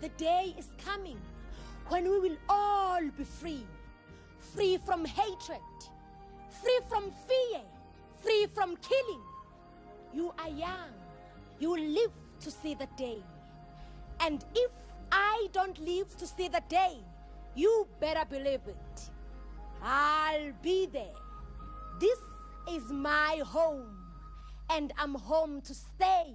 the day is coming when we will all be free. Free from hatred, free from fear, free from killing. You are young. You will live to see the day. And if I don't live to see the day, you better believe it. I'll be there. This is my home, and I'm home to stay.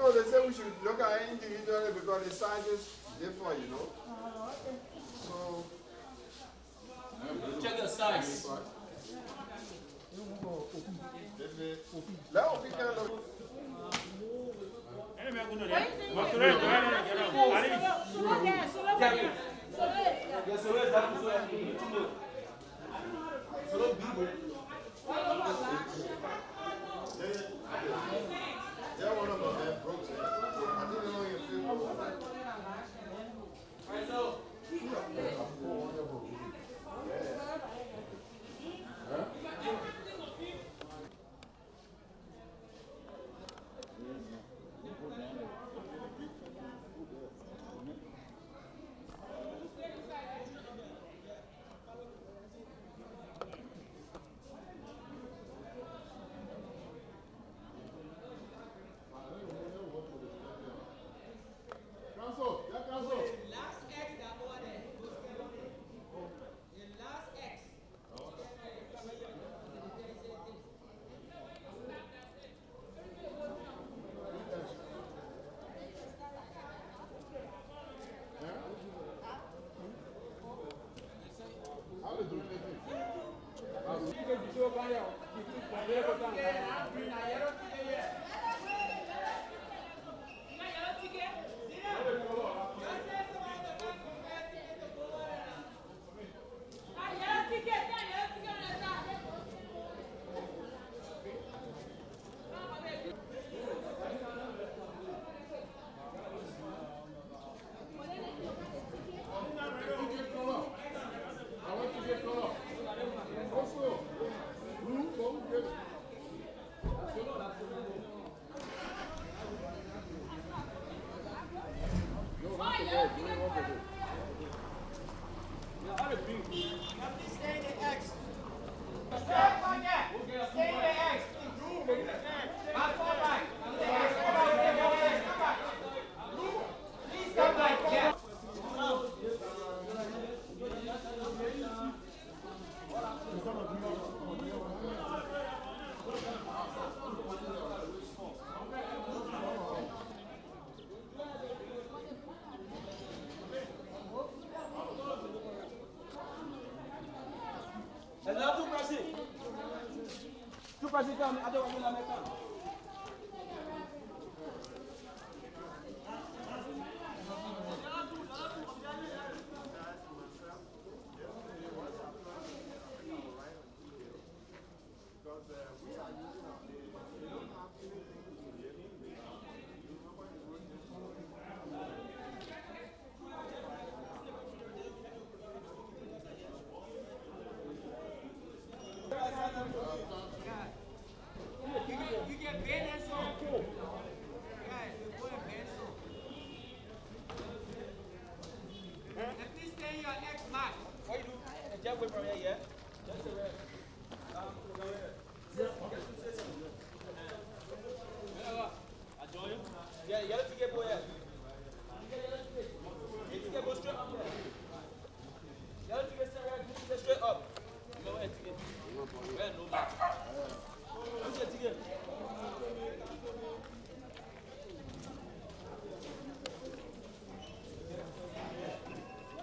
No, they say we should look at it individually because the sizes differ, you know. So check the size. Là, on pique un autre.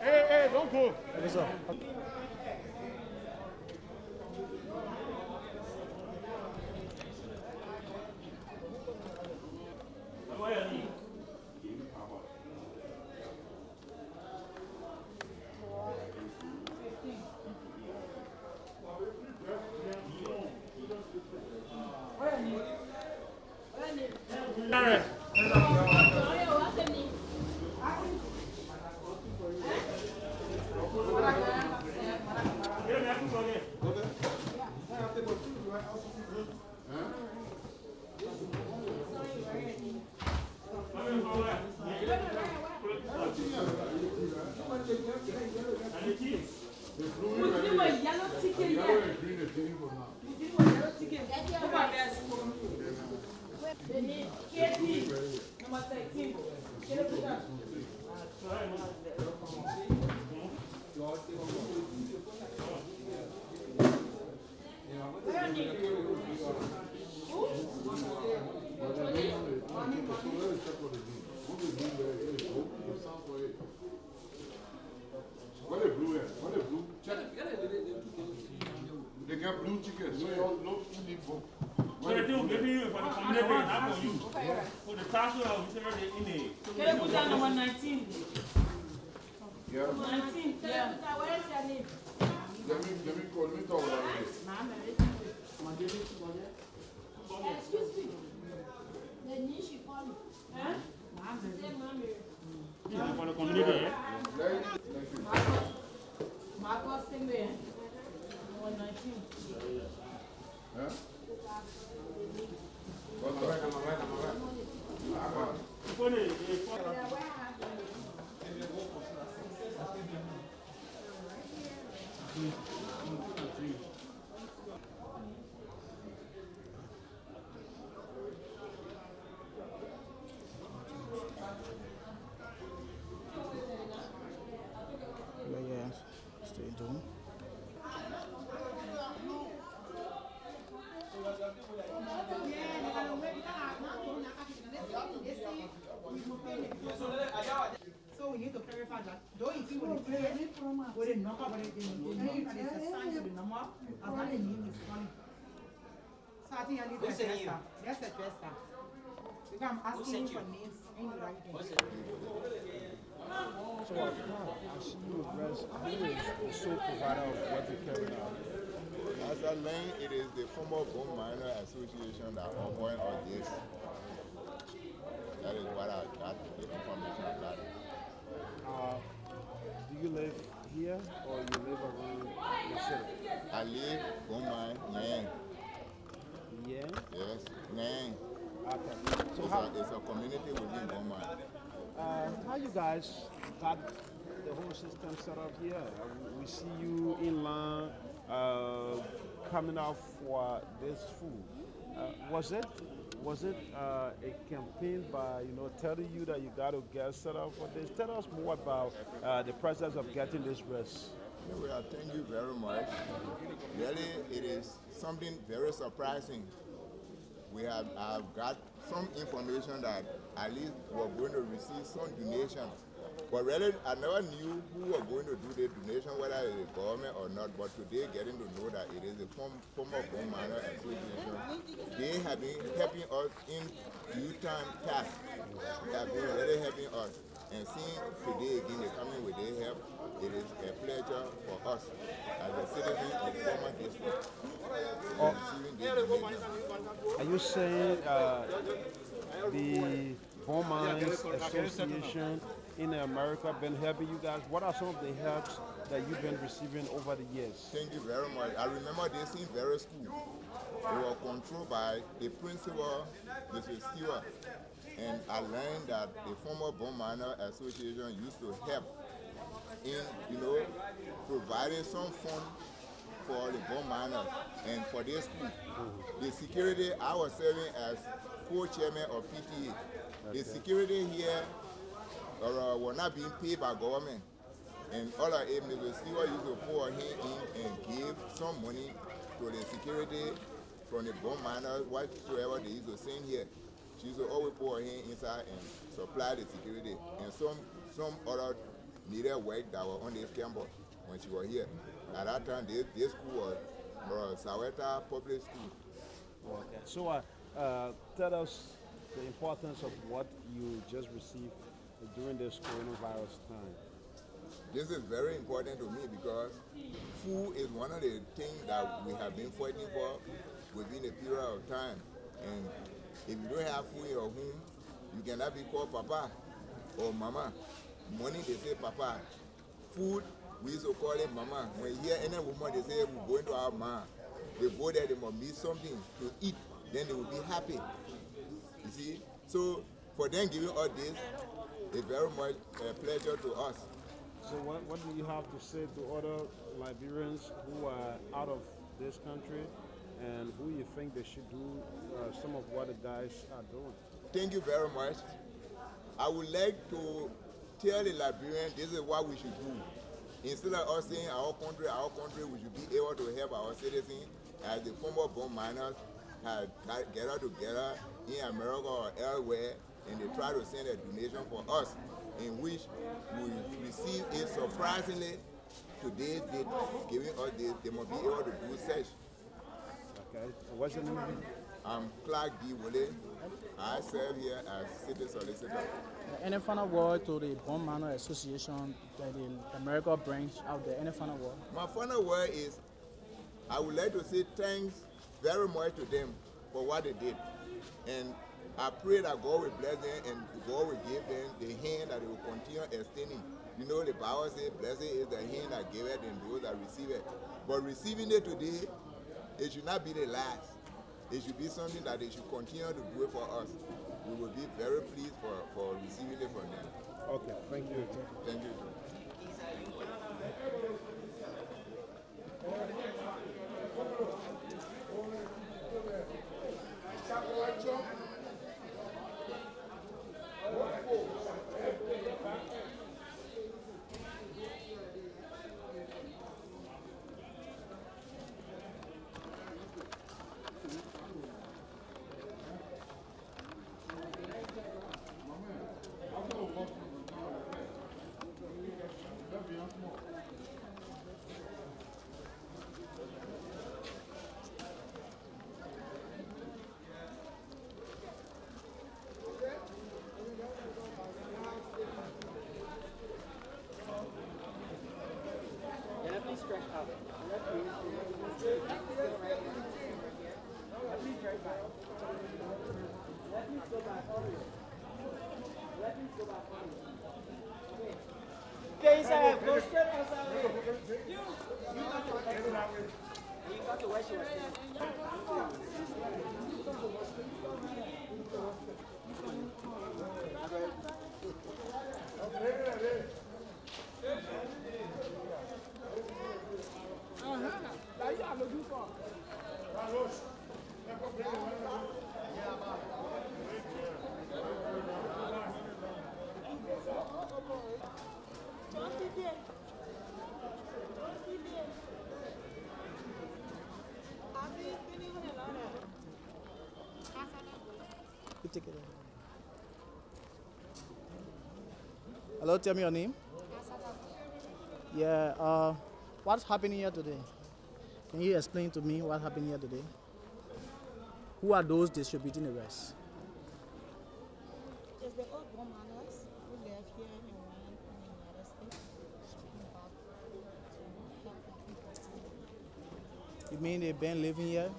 Hey, don't go. What's up? They got blue tickets, so you don't need book. So they do give you for the community, not for you. For the tax law, we said in it. Can you put down number 19? Yeah. 19, yeah. Where is your name? Let me talk about it. Excuse me. The niche you call me. Huh? For the community, yeah? Thank you. Marcos Singway. Number 19. Huh? What's up? Yeah, stay tuned. So we need to clarify that. Though if you would clear it, we didn't knock about it, it's assigned to the number, as that the name is calling. So I think I need to address that. Let's address that. Because I'm asking you for names. Ain't no right thing. So I see you address who is the sole provider of what you carry out. As I learned, it is the former Bone Miner Association that appoint all this. That is what I got, the information I got. Do you live here or you live around the city? I live Bone Mine, Nang. Yeah? Yes, Nang. Okay. So It's a community within Bone Mine. how you guys got the whole system set up here? We see you in line coming out for this food. Was it a campaign by telling you that you got to get set up for this? Tell us more about the process of getting this rest. Well, thank you very much. Really, it is something very surprising. I've got some information that at least we're going to receive some donations. But really, I never knew who were going to do the donation, whether it is the government or not. But today, getting to know that it is the former Bone Miner Association, they have been helping us in due time tasks. They have been really helping us. And seeing today again they coming with their help, it is a pleasure for us as a citizen of the former district. Are you saying the Bone Miners Association in America been helping you guys? What are some of the helps that you've been receiving over the years? Thank you very much. I remember this in very school. They were controlled by the principal, Mr. Stewart. And I learned that the former Bone Miner Association used to help in, providing some fund for the bone miners and for their school. The security, I was serving as co-chairman of PTA. The security here were not being paid by government. And all of it, Mr. Stewart used to pour him in and give some money to the security from the bone miners, whatsoever they used to send here. She used to always pour her hand inside and supply the security. And some other needed work that were on this campus when she was here. At that time, this school was Saweta Public School. Okay. So tell us the importance of what you just received during this coronavirus time. This is very important to me because food is one of the things that we have been fighting for within a period of time. And if you don't have food in your home, you cannot be called Papa or Mama. Money, they say Papa. Food, we used to call it Mama. When you hear any woman, they say, we're going to our Ma. They go there, they must meet something to eat. Then they will be happy. You see? So, for them giving all this, it's very much a pleasure to us. So what do you have to say to other Liberians who are out of this country and who you think they should do some of what the guys are doing? Thank you very much. I would like to tell the Liberians this is what we should do. Instead of us saying our country, we should be able to help our citizens as the former bone miners had gathered together in America or elsewhere, and they try to send a donation for us, in which we receive it surprisingly. Today, they giving us this, they must be able to do such. Okay. What's your name? I'm Clark D. Wole. I serve here as city solicitor. Any final word to the Bone Miner Association, the America branch out there? Any final word? My final word is, I would like to say thanks very much to them for what they did. And I pray that God will bless them and God will give them the hand that they will continue extending. You know, the Bible says, blessed is the hand that gave it and those that receive it. But receiving it today, it should not be the last. It should be something that they should continue to do it for us. We will be very pleased for receiving it from them. Okay, thank you. Thank you. You take it. Hello, tell me your name. Yeah, what's happening here today? Can you explain to me what happened here today? Who are those distributing the rest? It's the old bomb miners who live here and went in the United States came back to help the people. You mean they've been living here?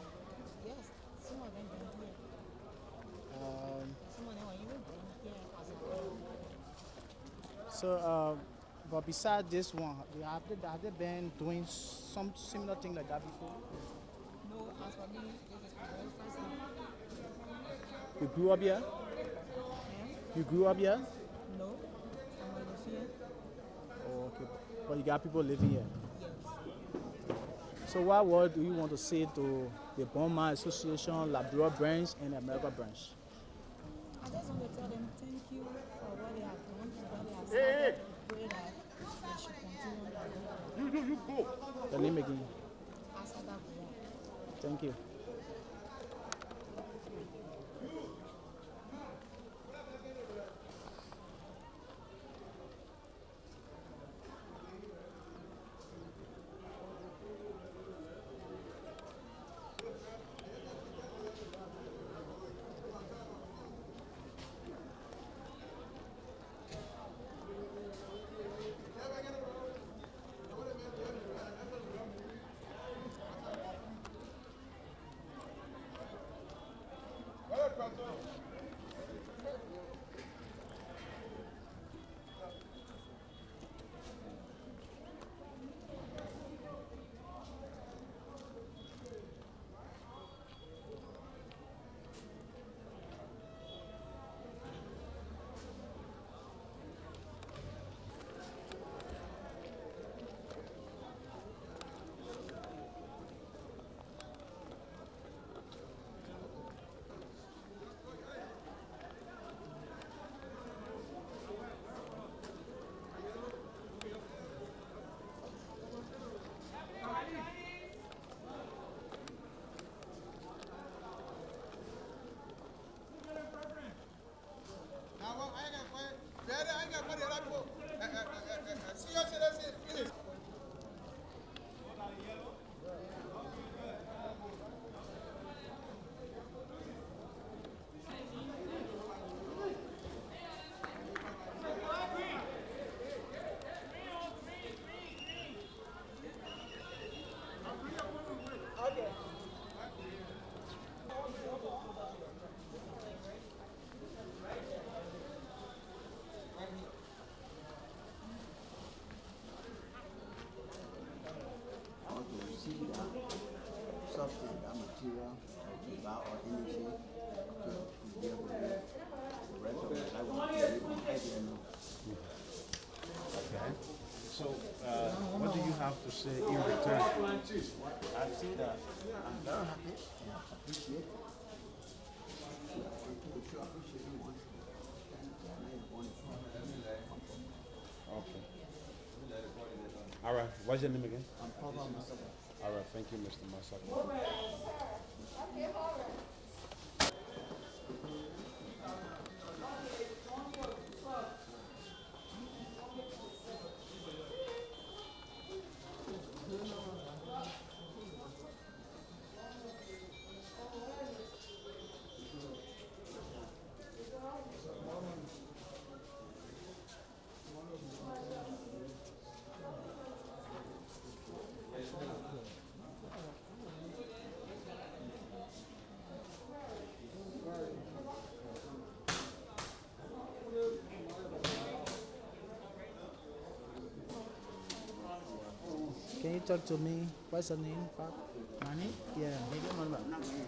Yes, some of them been here. Some of them were even been here as well. But besides this one, have they been doing some similar thing like that before? No, as for me, this is my very first time. You grew up here? You grew up here? No, I'm going to live here. Oh, okay. But you got people living here? Yes. So what word do you want to say to the Bondman Association, LIBERIA branch, and the America branch? I just want to tell them thank you for what they have done, what they have started. Pray that they should continue that. You go. Your name again? Asada Buya. Thank you. Substance, that material, that or anything to deal with it. The rest of it, I want to live on IBM. Okay. So, what do you have to say in return? I say that I'm very happy and I appreciate it. Okay. All right. What's your name again? I'm Papa Masaka. All right. Thank you, Mr. Masaka. Can you talk to me? What's your name, Pop? Money? Yeah.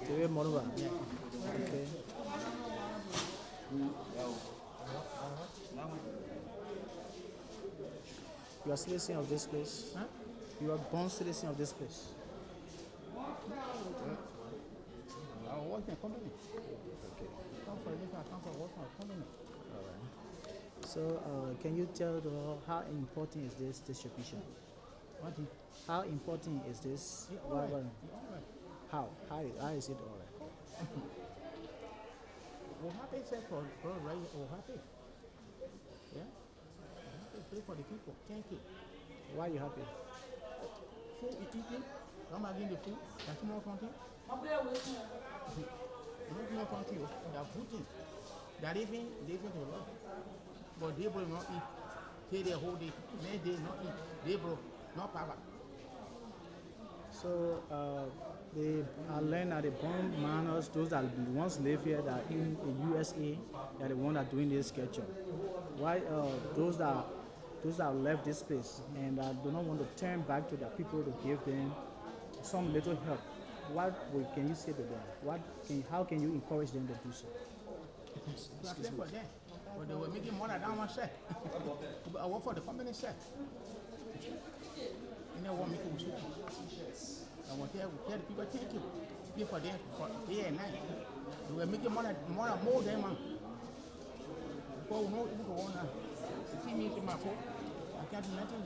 David Moruba. Yeah. Okay. You are citizen of this place? Huh? You are born citizen of this place? I work in a company. Okay. Come for this, I come for work for a company. All right. So, can you tell the world how important is this distribution? What is How important is this? How is it all right? We're happy, sir, for right, we're happy. Yeah? We're happy, pray for the people. Thank you. Why are you happy? Food, eating. Come again, the food. That's more country. Not more country. They're voting. They're living a lot. But they will not eat. Say the whole day. Next day, not eat. They will not power. So, they are learning that the bomb miners, those that once live here, that are in the USA, they are the ones that are doing this schedule. Why those that left this place and do not want to turn back to their people to give them some little help, can you say to them? How can you encourage them to do so? Excuse me. For them. But they were making more than that one set. I work for the company set. And they want me to shoot. I want to tell the people thank you. Pay for them for day and night. They were making more than man. People who know who go on now. You see me in my phone. I can't do nothing.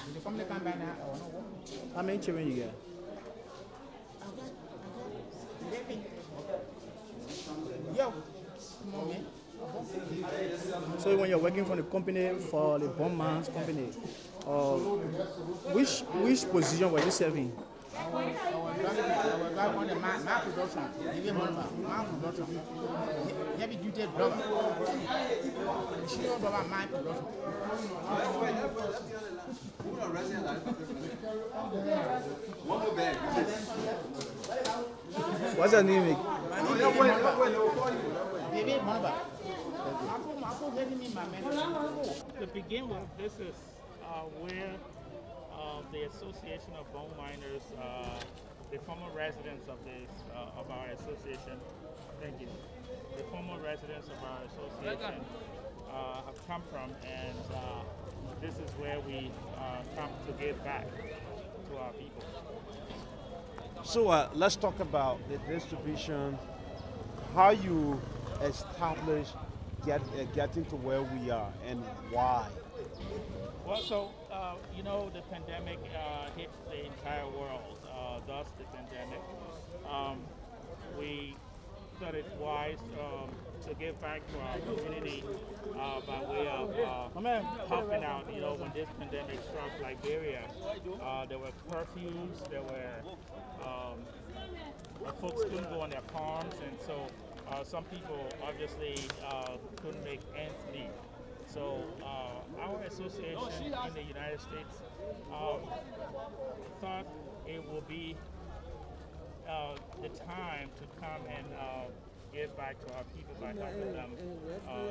When the company come by now, I will not work. How many children you get? Yo, come on, man. So when you're working for the company, for the bomb man's company, which position were you serving? I was driving on the man production. Give him man production. Heavy duty brother. She know about my production. One more bag. What's your name? David Monba. To begin with, this is where the Association of Bone Miners, the former residents of our association, thank you, the former residents of our association have come from, and this is where we come to give back to our people. So let's talk about the distribution, how you establish getting to where we are and why. Well, so, the pandemic hit the entire world, thus the pandemic. We thought it wise to give back to our community by way of helping out. When this pandemic struck Liberia, there were curfews, there were folks couldn't go on their farms, and so some people obviously couldn't make ends meet. So our association in the United States thought it would be the time to come and give back to our people by helping them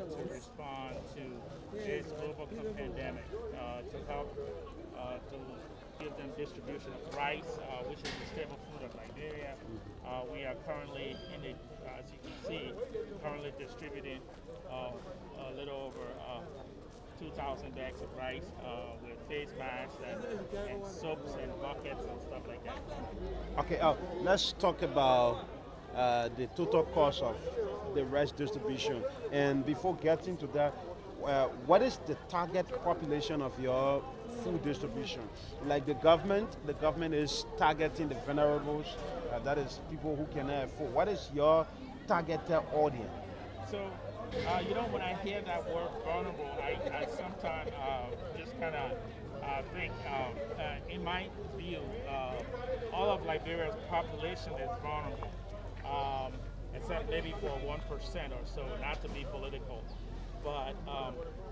to respond to this global pandemic, to help to give them distribution of rice, which is the staple food of Liberia. We are currently as you can see, currently distributing a little over 2,000 bags of rice with face masks and soaps and buckets and stuff like that. Okay, let's talk about the total cost of the rice distribution. And before getting to that, what is the target population of your food distribution? Like the government is targeting the vulnerables, that is people who cannot afford. What is your targeted audience? So, when I hear that word vulnerable, I sometimes just kind of think, in my view, all of Liberia's population is vulnerable, except maybe for 1% or so, not to be political. But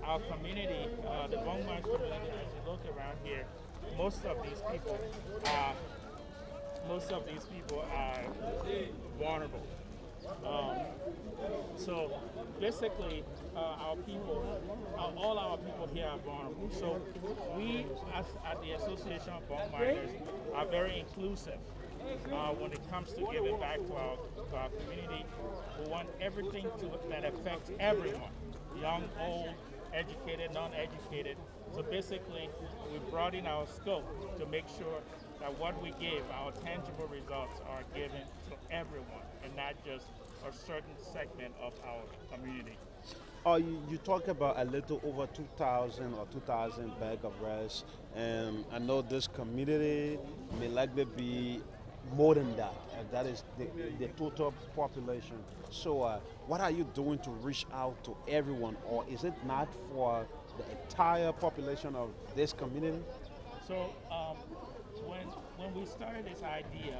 our community, the Bone Miners community, as you look around here, most of these people are vulnerable. So basically, our people, all our people here are vulnerable. So we, as at the Association of Bone Miners, are very inclusive when it comes to giving back to our community. We want everything that affects everyone, young, old, educated, non-educated. So basically, we broaden our scope to make sure that what we give, our tangible results, are given to everyone and not just a certain segment of our community. Oh, you talk about a little over 2,000 or 2,000 bag of rice, and I know this community may likely be more than that, and that is the total population. So what are you doing to reach out to everyone, or is it not for the entire population of this community? So when we started this idea,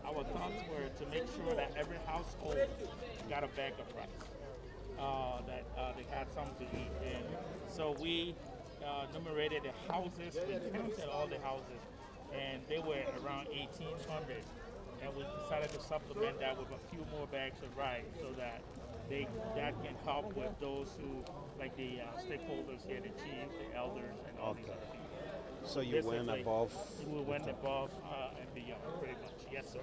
our thoughts were to make sure that every household got a bag of rice, that they had something to eat. And so we numerated the houses, we counted all the houses, and they were around 1,800. And we decided to supplement that with a few more bags of rice so that that can help with those who, like the stakeholders here, the chiefs, the elders, and all these other people. So you went above? We went above and beyond, pretty much. Yes, sir.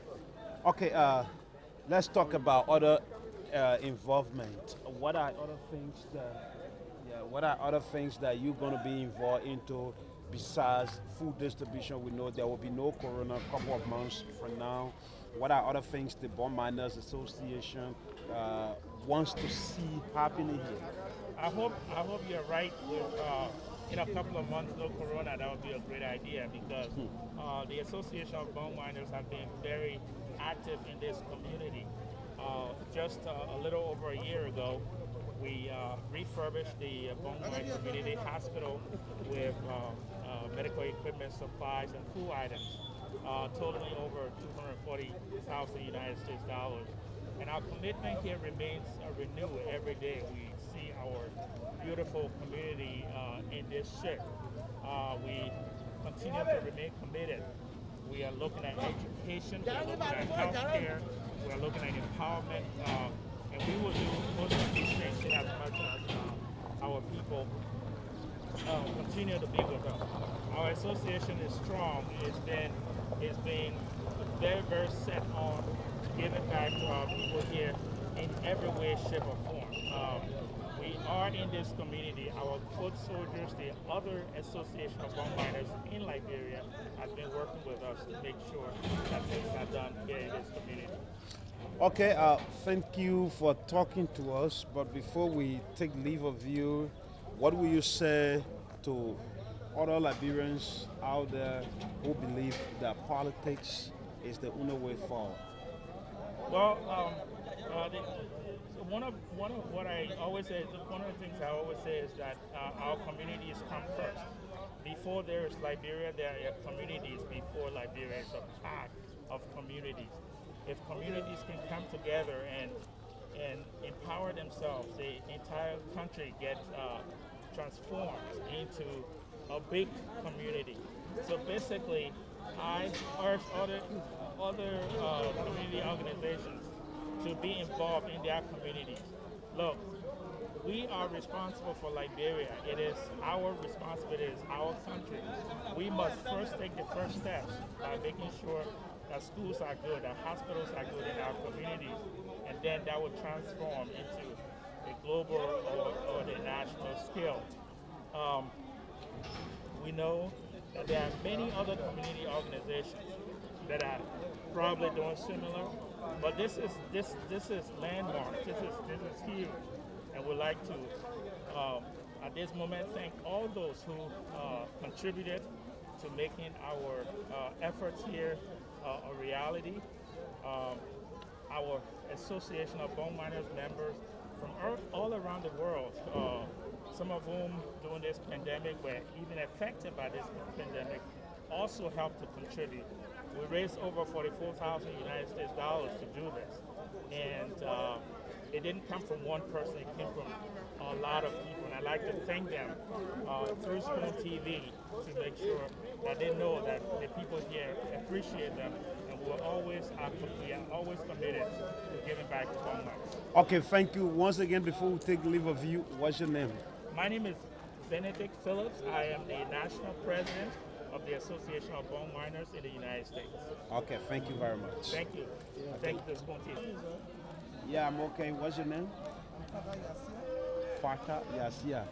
Okay, let's talk about other involvement. What are other things that you're going to be involved into besides food distribution? We know there will be no corona a couple of months from now. What are other things the Bone Miners Association wants to see happening here? I hope you're right with in a couple of months, no corona. That would be a great idea because the Association of Bone Miners have been very active in this community. Just a little over a year ago, we refurbished the Bone Mine Community Hospital with medical equipment, supplies, and food items, totaling over $240,000 United States dollars. And our commitment here remains renewed every day. We see our beautiful community in this shift. We continue to remain committed. We are looking at education, we are looking at healthcare, we are looking at empowerment, and we will do most of these things as much as our people continue to be with us. Our association is strong. It's been very, very set on giving back to our people here in every way, shape, or form. We are in this community. Our foot soldiers, the other association of bone miners in Liberia, have been working with us to make sure that things are done here in this community. Okay, thank you for talking to us. But before we take leave of you, what will you say to other Liberians out there who believe that politics is the only way forward? Well, one of what I always say, one of the things I always say is that our communities come first. Before there is Liberia, there are communities before Liberia. It's a pack of communities. If communities can come together and empower themselves, the entire country gets transformed into a big community. So basically, I urge other community organizations to be involved in their communities. Look, we are responsible for Liberia. It is our responsibility, it is our country. We must first take the first steps by making sure that schools are good, that hospitals are good in our communities, and then that will transform into a global or the national scale. We know that there are many other community organizations that are probably doing similar, but this is landmark. This is huge, and we'd like to at this moment thank all those who contributed to making our efforts here a reality. Our Association of Bone Miners members from all around the world, some of whom during this pandemic were even affected by this pandemic, also helped to contribute. We raised over $44,000 United States dollars to do this, and it didn't come from one person. It came from a lot of people, and I'd like to thank them through Spoon TV to make sure that they know that the people here appreciate them and we are always committed to giving back to bone miners. Okay, thank you. Once again, before we take leave of you, what's your name? My name is Benedict Phillips. I am the national president of the Association of Bone Miners in the United States. Okay, thank you very much. Thank you. Thank you, Sponti. Yeah, I'm okay. What's your name? Fata Yasia.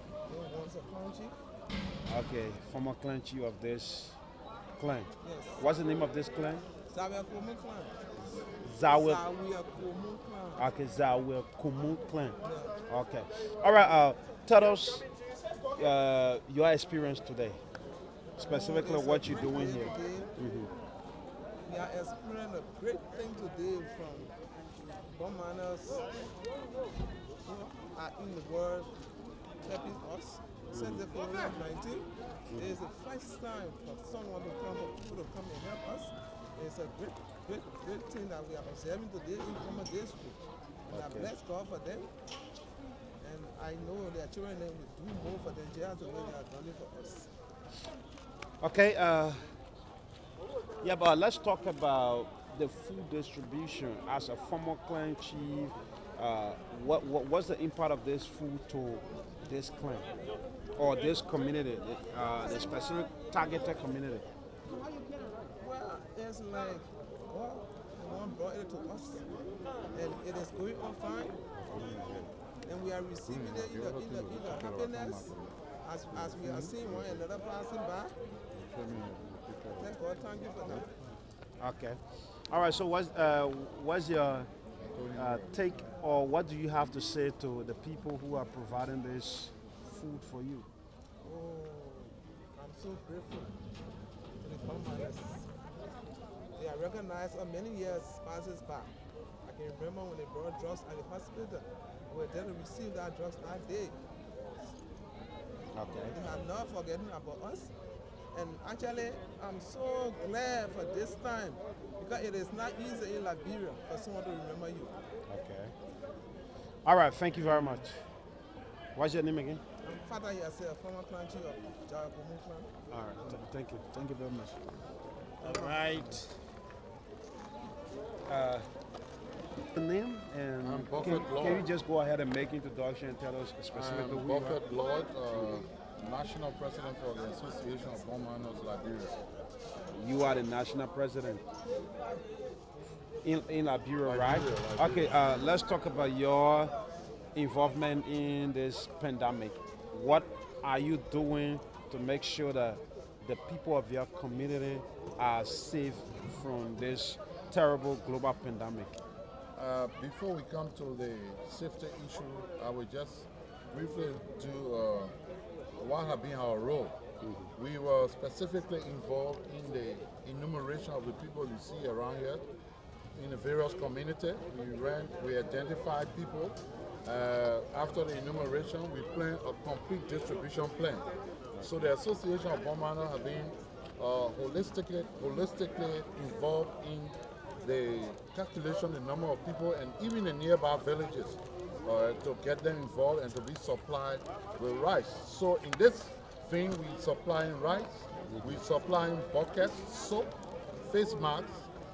Okay, former clan chief of this clan. Yes. What's the name of this clan? Zawiya Kumu clan. Zawiya. Zawiya Kumu clan. Okay, Zawiya Kumu clan. Okay. All right. Tell us your experience today, specifically what you're doing here. We are experiencing a great thing today from bone miners who are in the world helping us. Since the COVID-19, it is the first time for someone to come, for people to come and help us. It's a great thing that we are observing today in Former District. And I bless God for them. And I know their children will do more for them just the way they are done it for us. Okay. Yeah, but let's talk about the food distribution. As a former clan chief, what's the impact of this food to this clan or this community, the specific targeted community? Well, it's like, well, the one brought it to us, and it is going on fine, and we are receiving it in the happiness as we are seeing one another passing by. Thank God, thank you for that. Okay. All right, so what's your take, or what do you have to say to the people who are providing this food for you? Oh, I'm so grateful to the bone miners. They are recognized on many years passes by. I can remember when they brought drugs at the hospital. We were there to receive that drugs that day. Okay. They have not forgotten about us. And actually, I'm so glad for this time because it is not easy in Liberia for someone to remember you. Okay. All right, thank you very much. What's your name again? I'm Father Yasser, former clan chief of Jayakumu clan. All right, thank you. Thank you very much. All right. Name and can you just go ahead and make introduction and tell us specifically who you are? Buffett Lord, National President for the Association of Bone Miners, Liberia. You are the national president in Liberia, right? Liberia. Okay, let's talk about your involvement in this pandemic. What are you doing to make sure that the people of your community are safe from this terrible global pandemic? Before we come to the safety issue, I will just briefly do what has been our role. We were specifically involved in the enumeration of the people you see around here in the various communities. We identified people. After the enumeration, we planned a complete distribution plan. So the Association of Bone Miners has been holistically involved in the calculation, the number of people, and even the nearby villages to get them involved and to be supplied with rice. So in this thing, we supplying rice, we supplying buckets, soap, face masks,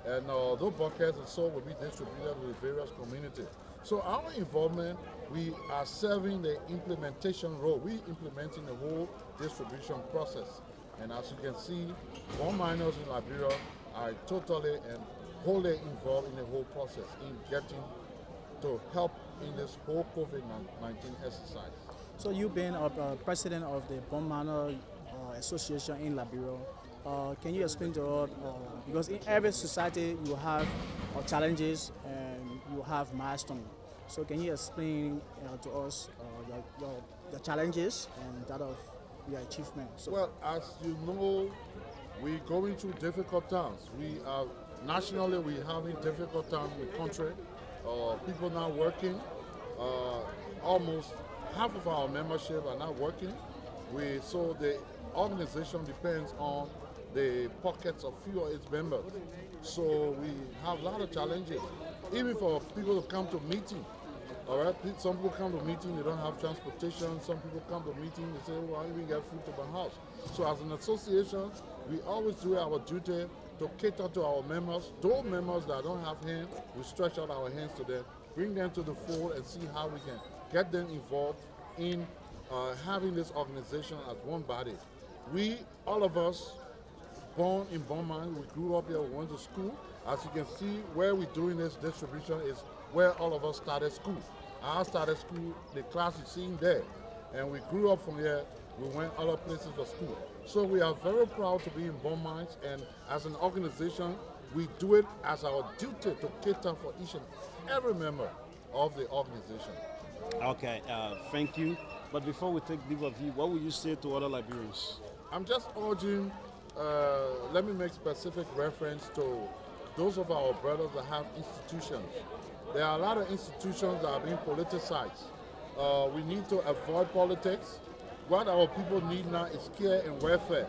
and those buckets and soap will be distributed to the various communities. So our involvement, we are serving the implementation role. We implementing the whole distribution process. And as you can see, bone miners in Liberia are totally and wholly involved in the whole process in getting to help in this whole COVID-19 exercise. So you've been president of the Bone Miner Association in Liberia. Can you explain to us, because in every society you have challenges and you have milestones. So can you explain to us your challenges and that of your achievement? So well, as you know, we're going through difficult times. We are nationally, we're having difficult times in the country. People not working. Almost half of our membership are not working. So the organization depends on the pockets of few of its members. So we have a lot of challenges. Even for people to come to meeting. All right, some people come to meeting, they don't have transportation. Some people come to meeting, they say, well, we get food to my house. So as an association, we always do our duty to cater to our members. Those members that don't have hands, we stretch out our hands to them, bring them to the fold and see how we can get them involved in having this organization as one body. We, all of us, born in Beaumont, we grew up here, we went to school. As you can see, where we're doing this distribution is where all of us started school. I started school, the class is seen there. And we grew up from here, we went other places for school. So we are very proud to be in Beaumont, and as an organization, we do it as our duty to cater for each and every member of the organization. Okay, thank you. But before we take leave of you, what would you say to other Liberians? I'm just urging, let me make specific reference to those of our brothers that have institutions. There are a lot of institutions that are being politicized. We need to avoid politics. What our people need now is care and welfare.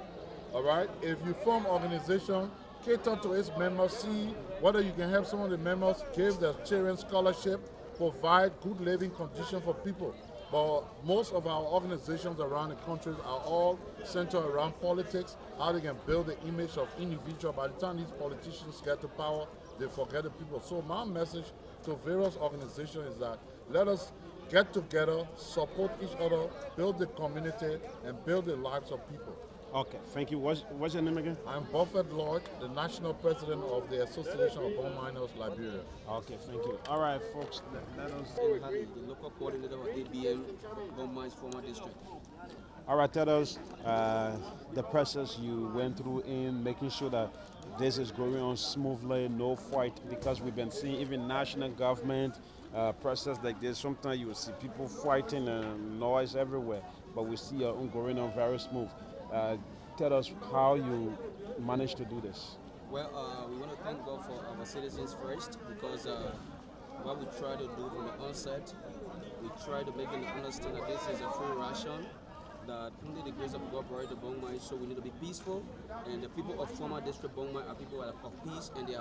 All right? If you form organization, cater to its members, see whether you can help some of the members, give their children scholarship, provide good living conditions for people. But most of our organizations around the country are all centered around politics, how they can build the image of individual. By the time these politicians get to power, they forget the people. So my message to various organizations is that let us get together, support each other, build the community, and build the lives of people. Okay, thank you. What's your name again? I'm Buffett Lloyd, the national president of the Association of Bone Miners, Liberia. Okay, thank you. All right, folks, let us... The local coordinator of ABM, Bone Mines Former District. All right, tell us the process you went through in making sure that this is going on smoothly, no fight, because we've been seeing even national government process like this. Sometimes you will see people fighting and noise everywhere, but we see it going on very smooth. Tell us how you managed to do this. Well, we want to thank God for our citizens first, because what we try to do from the onset, we try to make them understand that this is a free ration, that only the grace of God brought the Bone Mine, so we need to be peaceful. And the people of former district Bone Mine are people of peace, and they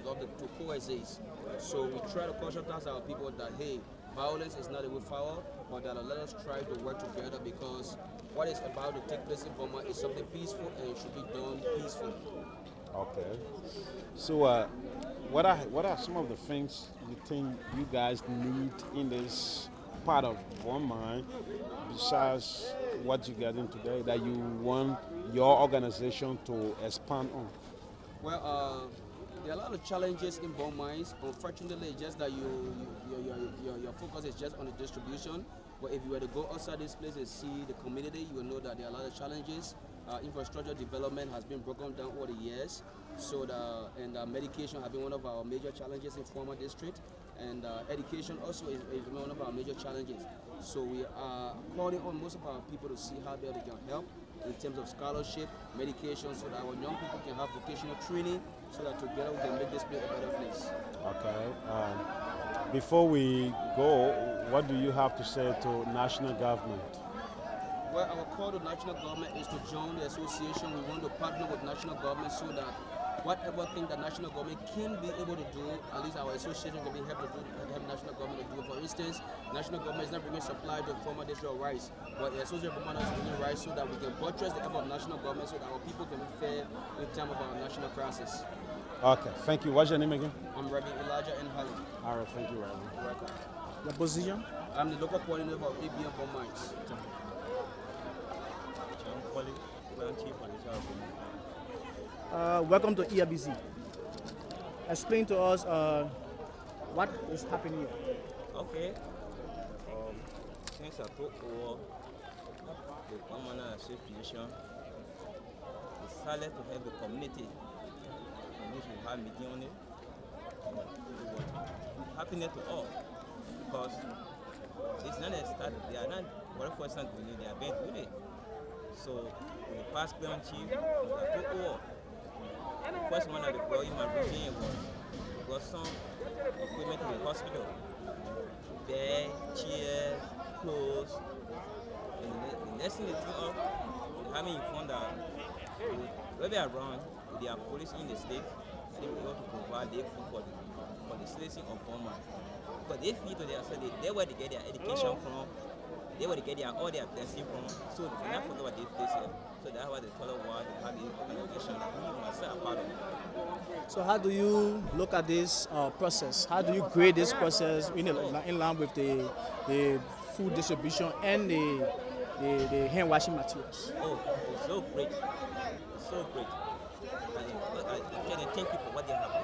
love to coexist. So we try to conscientize our people that, hey, violence is not a way forward, but that let us try to work together, because what is about to take place in Burma is something peaceful, and it should be done peacefully. Okay. So what are some of the things you think you guys need in this part of Burma, besides what you're getting today, that you want your organization to expand on? Well, there are a lot of challenges in bone mines. Unfortunately, it's just that your focus is just on the distribution. But if you were to go outside this place and see the community, you will know that there are a lot of challenges. Infrastructure development has been broken down over the years. So medication has been one of our major challenges in former district. And education also is one of our major challenges. So we are calling on most of our people to see how they can help in terms of scholarship, medication, so that our young people can have vocational training, so that together we can make this place a better place. Okay. Before we go, what do you have to say to national government? Well, our call to national government is to join the association. We want to partner with national government so that whatever thing that national government can be able to do, at least our association can be help national government to do. For instance, national government is not bringing supply to former district of rice, but the association of is bringing rice so that we can buttress the effort of national government, so that our people can be fair in time of our national crisis. Okay, thank you. What's your name again? I'm Rabbi Elijah N. Holly. All right, thank you, Rabbi. You're welcome. Your position? I'm the local coordinator of ABM Bone Mines. Welcome to ERBC. Explain to us what is happening here. Okay. Since I took over the Common Association, we decided to have the community in which we have meeting on it. Happening to all, because it's not a start, they are not 100% doing it, they are being doing it. So the past plan chief, I took over. The first one that they brought in my routine was some equipment in the hospital. Bed, chairs, clothes. And the next thing they think of, they have me informed that where they are around, they are police in the state, and they will be able to provide their food for the citizens of Burma. Because they feel to themselves, they where they get their education from, they were to get all their blessing from. So we cannot forget what they face here. So that's why the toilet war, they have the organization that we myself are part of. So how do you look at this process? How do you grade this process in line with the food distribution and the hand washing materials? Oh, it's so great. It's so great. And thank you for what they have done.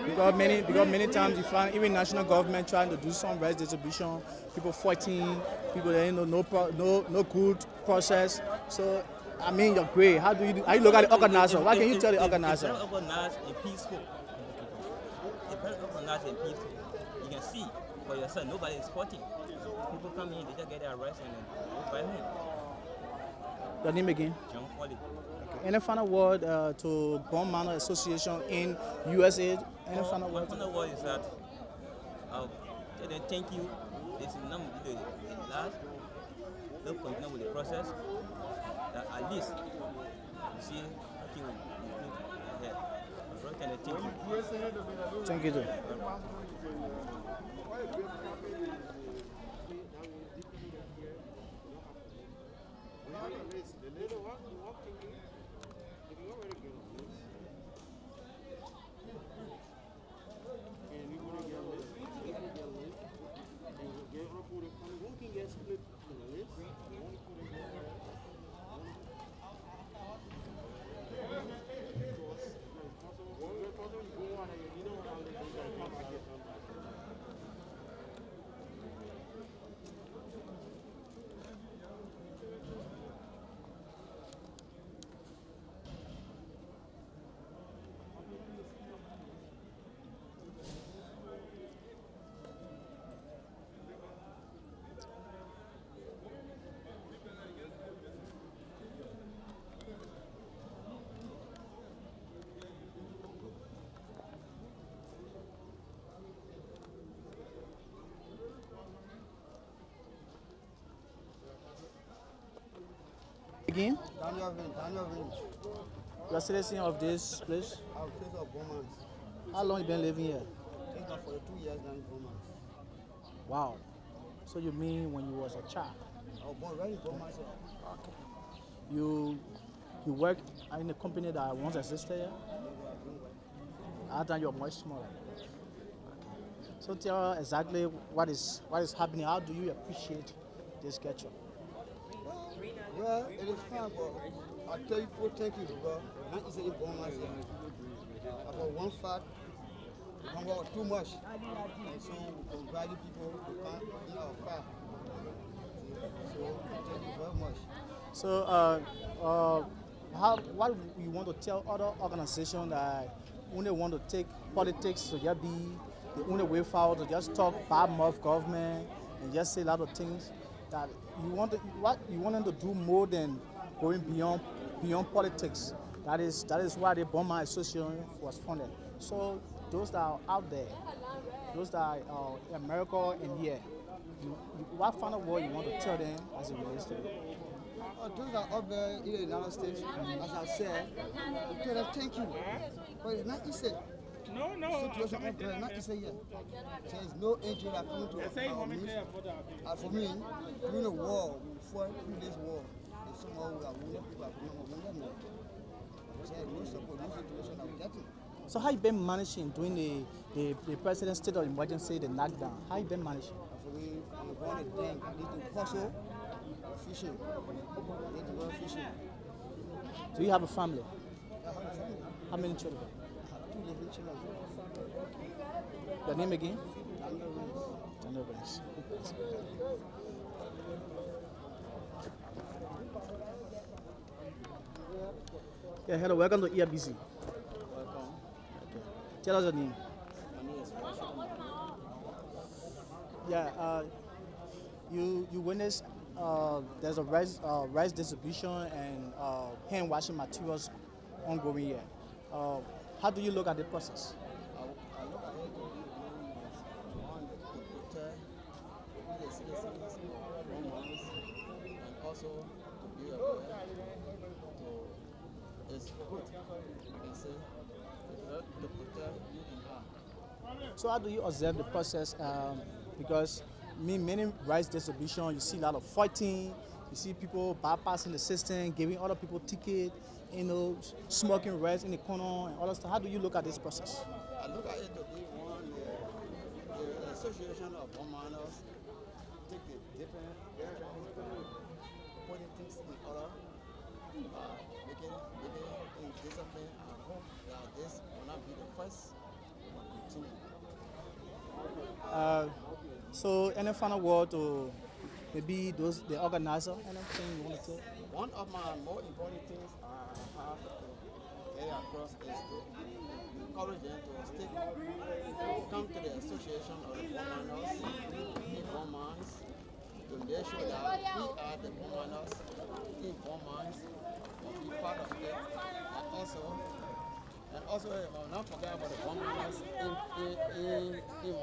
Because many times you find even national government trying to do some rice distribution, people fighting, people no good process. So I mean your grade. How you look at the organizer? What can you tell the organizer? It's very organized and peaceful. It's very organized and peaceful. You can see for yourself, nobody is fighting. People come in, they just get their rice and then go by home. Your name again? John Foley. Any final word to Bond Manor Association in USA? Any final word? My final word is that thank you. This is not the last. Don't continue with the process. That at least you see nothing will improve ahead. Thank you. Thank you. Again? Daniel Vinch. You are citizen of this place? I'm a citizen of Beaumont. How long you been living here? I think for 2 years now in Beaumont. Wow. So you mean when you was a child? I was born right in Beaumont. Okay. You worked in a company that once existed here? At that you're much smaller. Okay. So tell us exactly what is happening. How do you appreciate this schedule? Well, it is fine, but I tell you for thank you because not easy in Beaumont here. About one fact, we don't work too much. And so we can value people who can't eat our fat. So thank you very much. So what you want to tell other organizations that only want to take politics to just be the only way forward, to just talk bad mouth government and just say a lot of things, that you want them to do more than going beyond politics. That is why the Bond Manor Association was funded. So those that are out there, those that are in America and here, what final word you want to tell them as it relates to it? Those that are up there in the United States, as I said, we tell them thank you. But it's not easy. No. Situation up there, not easy yet. There is no injury that comes to our means. And for me, during the war, we fought through this war. And somehow we are wounded, people are wounded. There is no support, no situation that we're getting. So how you been managing during the president's state of emergency, the knockdown? How you been managing? For me, we want to think, I need to hustle, fishing. I need to go fishing. Do you have a family? I have a family. How many children? I have 2 living children. Your name again? Daniel Vince. Yeah, hello, welcome to ERBC. Welcome. Okay. Tell us your name. My name is Yeah, you witness there's a rice distribution and hand washing materials ongoing here. How do you look at the process? I look at it to protect the citizens, homeowners, and also to be aware. It's good, you can say, to protect you and her. So how do you observe the process? Because many rights distribution, you see a lot of fighting, you see people bypassing the system, giving other people tickets, smoking rights in the corner and all that stuff. How do you look at this process? I look at it to be one, the Association of Bond Miners take the different putting things in order, making in discipline. I hope that this will not be the first, it will continue. So any final word to maybe the organizer, anything you want to say? One of my more important things I have to get across is to encourage them to come to the association of the bond miners, the bond mines, to make sure that we are the bond miners in bond mines, must be part of it, and also not forget about the bond miners in the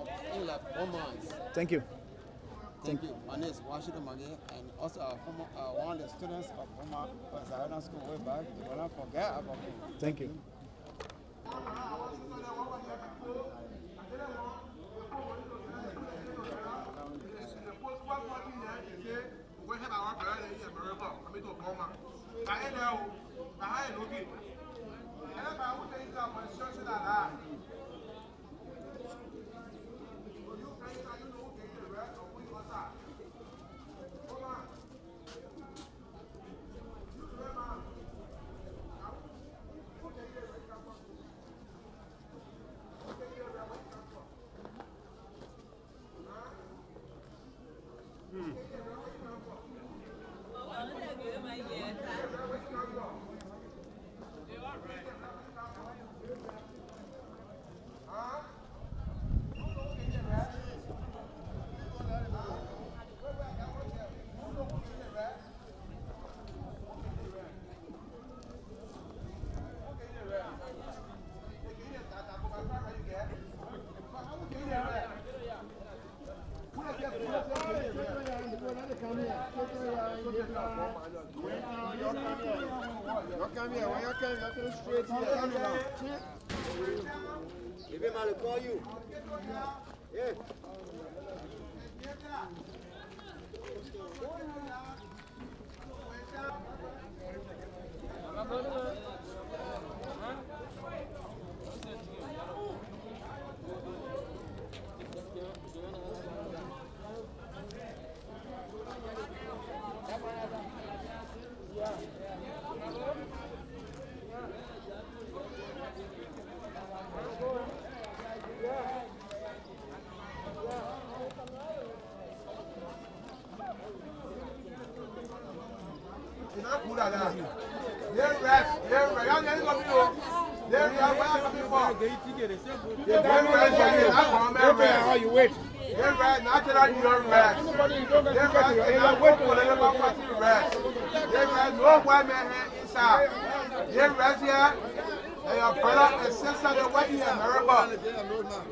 bond mines. Thank you. Thank you. My name is Washington Magi, and also one of the students of Boma Zahara School way back. You will not forget about me. Thank you. Everybody call you. Yeah.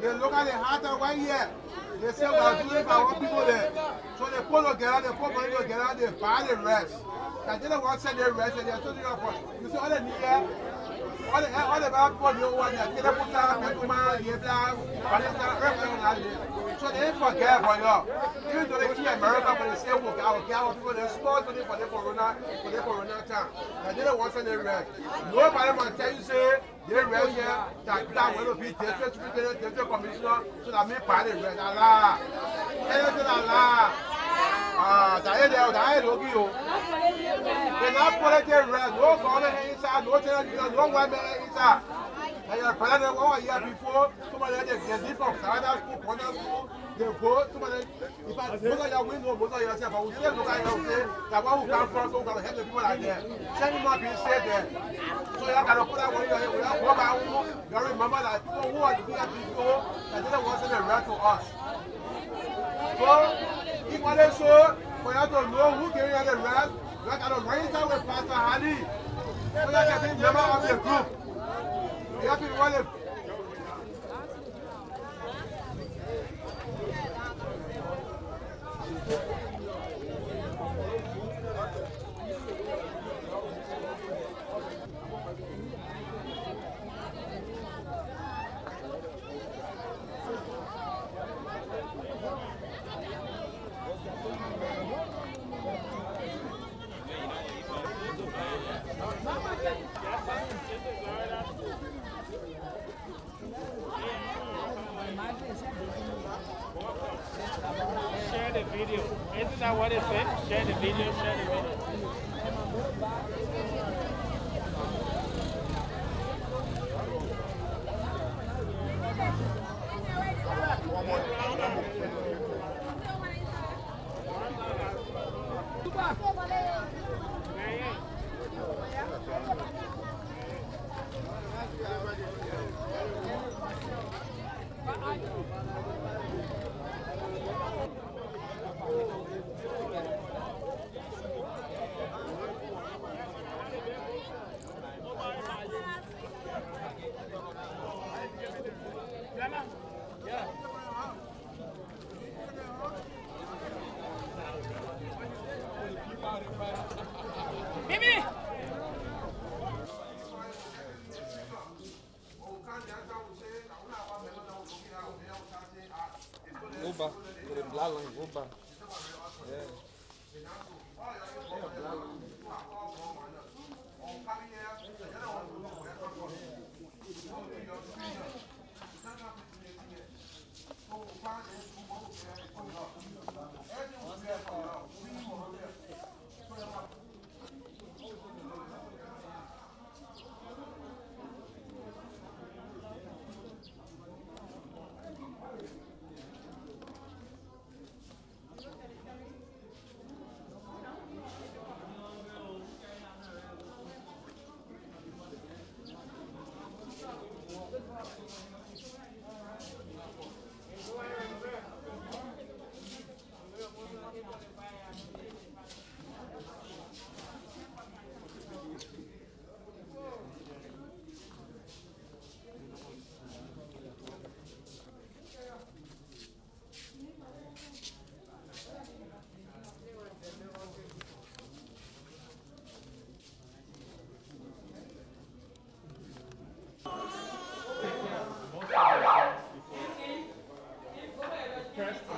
They look at the heart of one year. They say we're doing for our people there. So they pull together, they put money together, they buy the rest. They didn't want to send the rest, and they're still doing it for. You see all the year, all the bad people you want, they put out a man, they down, so they didn't forget for you. Even though they keep America, but they say, well, our people, they're small for the corona time. They didn't want to send the rest. Nobody will tell you, say, they rest here, that will be the commissioner, so that me pay the rest. Allah. Anything Allah. They're not putting the rest, no government inside, no children, no women inside. And your president 1 year before, somebody they leave from Canada school, corner school, they go, somebody, if I look at your window, look at yourself, but we still look at you say that one who comes from, so we're going to help the people like that. Send him up being said there. So you have to put that one in your head, we have to go back home, you remember that people who are the people that didn't want to send the rest to us. So, equally so, for you to know who gave you the rest, you have to register with Pastor Ali. So you can be a member of the group. You have to be one of Share the video. Isn't that what it said? Share the video, share the video. Oba, with a black line, Oba. Yeah. First